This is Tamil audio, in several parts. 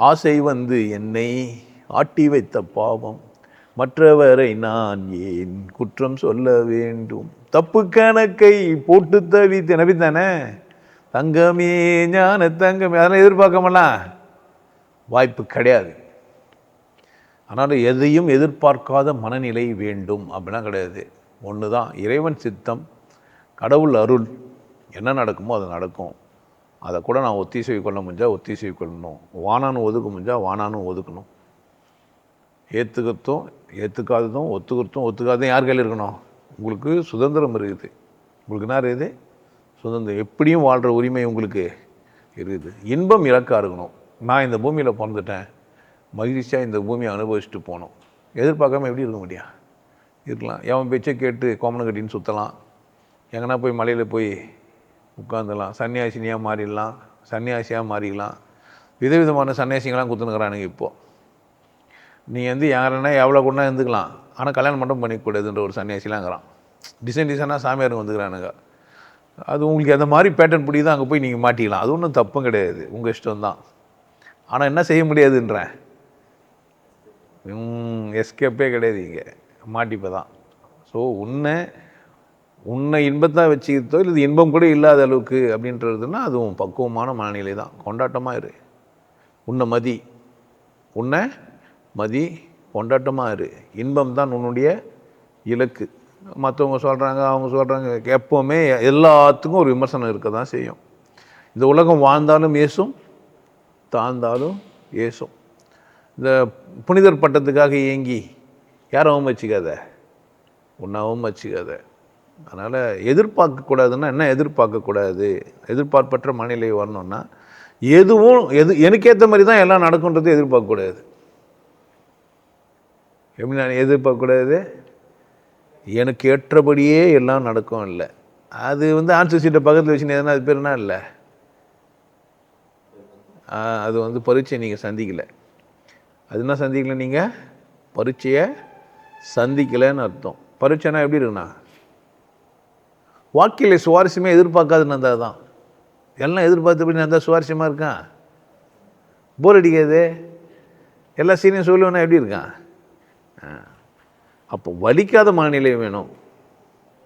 ஆசை வந்து என்னை ஆட்டி வைத்த பாவம், மற்றவரை நான் ஏன் குற்றம் சொல்ல வேண்டும். தப்பு கணக்கை போட்டு தவித்த நபித்தானே, தங்கமே ஞான தங்கமே, அதெல்லாம் எதிர்பார்க்கமெல்லாம் வாய்ப்பு கிடையாது. ஆனால் எதையும் எதிர்பார்க்காத மனநிலை வேண்டும் அப்படின்னா கிடையாது. ஒன்று தான், இறைவன் சித்தம், கடவுள் அருள், என்ன நடக்குமோ அது நடக்கும். அதை கூட நான் ஒத்திசைவு கொள்ள முடிஞ்சால் ஒத்திசைவு கொள்ளணும், வானான்னு ஒதுக்க முடிஞ்சால் வானான்னு ஒதுக்கணும். ஏற்றுக்கிறதும் ஏற்றுக்காததும் ஒத்துக்கிறதும் ஒத்துக்காததும் யார் கையில் இருக்கணும்? உங்களுக்கு சுதந்திரம் இருக்குது. உங்களுக்கு என்ன இருக்குது? சுதந்திரம். எப்படியும் வாழ்கிற உரிமை உங்களுக்கு இருக்குது. இன்பம் இலக்காக இருக்கணும். நான் இந்த பூமியில் பிறந்துட்டேன், மகிழ்ச்சியாக இந்த பூமியை அனுபவிச்சுட்டு போகணும். எதிர்பார்க்காம எப்படி இருக்க முடியும்? இருக்கலாம். எவன் பேச்சை கேட்டு கோமனை கட்டின்னு சுற்றலாம், எங்கன்னா போய் மலையில் போய் உட்காந்துடலாம், சன்னியாசினியாக மாறிடலாம், சன்னியாசியாக மாறிடலாம். விதவிதமான சன்னியாசிங்களாம் குத்துனுக்கிறானுங்க இப்போது. நீ வந்து யாருன்னா எவ்வளோ கூட இருந்துக்கலாம், ஆனால் கல்யாணம் மட்டும் பண்ணிக்கூடாதுன்ற ஒரு சன்னியாசிலாங்கிறான். டிசைனாக சாமியாருங்க வந்துக்கிறானுங்க. அது உங்களுக்கு எந்த மாதிரி பேட்டர்ன் பிடிக்குதோ அங்கே போய் நீங்கள் மாட்டிக்கலாம். அது ஒன்றும் தப்பும் கிடையாது, உங்கள் இஷ்டம்தான். ஆனால் என்ன செய்ய முடியாதுன்றேன், எஸ்கேப்பே கிடையாது, இங்கே மாட்டிப்போ தான். ஸோ உன்னை இன்பத்தான் வச்சுக்கிட்டோ இல்லை இன்பம் கூட இல்லாத அளவுக்கு அப்படின்றதுன்னா அதுவும் பக்குவமான மனநிலை தான். கொண்டாட்டமாக இரு, உன்னை மதி, கொண்டாட்டமாக இரு. இன்பம் தான் உன்னுடைய இலக்கு. மற்றவங்க சொல்கிறாங்க, அவங்க சொல்கிறாங்க, எப்போவுமே எல்லாத்துக்கும் ஒரு விமர்சனம் இருக்க தான் செய்யும். இந்த உலகம் வாழ்ந்தாலும் ஏசும், தாழ்ந்தாலும் ஏசும். இந்த புனிதர் பட்டத்துக்காக இயங்கி யாரும் வச்சுக்காத, உன்னாவும் வச்சுக்காத. அதனால் எதிர்பார்க்கக்கூடாதுன்னா என்ன? எதிர்பார்க்கக்கூடாது. எதிர்பார்ப்பற்ற மனநிலை வரணும்னா எனக்கு ஏற்ற மாதிரி தான் எல்லாம் நடக்குன்றது எதிர்பார்க்கக்கூடாது. எப்படி நான் எதிர்பார்க்கக்கூடாது? எனக்கு ஏற்றபடியே எல்லாம் நடக்கும் இல்லை. அது வந்து ஆன்சர் சீட்டை பக்கத்தில் வச்சுன்னு எதுனா அது பேர் என்ன இல்லை, அது வந்து பரீட்சை நீங்கள் சந்திக்கலை. அது என்ன சந்திக்கலை? நீங்கள் பரீட்சையை சந்திக்கலைன்னு அர்த்தம். பரீட்சைனா எப்படி இருக்குண்ணா, வாழ்க்கையில் சுவாரஸ்யமே எதிர்பார்க்காதுன்னு இருந்தால் தான். எல்லாம் எதிர்பார்த்தபடி இருந்தால் சுவாரஸ்யமாக இருக்கான், போர் அடிக்காது. எல்லா சீனியும் சொல்லுவேன்னா எப்படி இருக்கான்? அப்போ வலிக்காத மனநிலை வேணும்.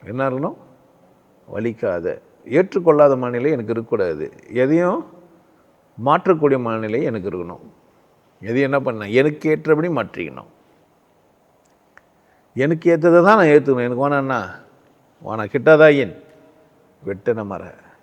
என்ன இருக்கணும்? வலிக்காத, ஏற்றுக்கொள்ளாத மனநிலை எனக்கு இருக்கக்கூடாது. எதையும் மாற்றக்கூடிய மனநிலை எனக்கு இருக்கணும். எதையும் என்ன பண்ண, எனக்கு ஏற்றபடி மாற்றிக்கணும். எனக்கு ஏற்றதை தான் நான் ஏற்றுக்கணும். எனக்கு வேணான்னா வானா கிட்டாதாயின் வெட்டன மர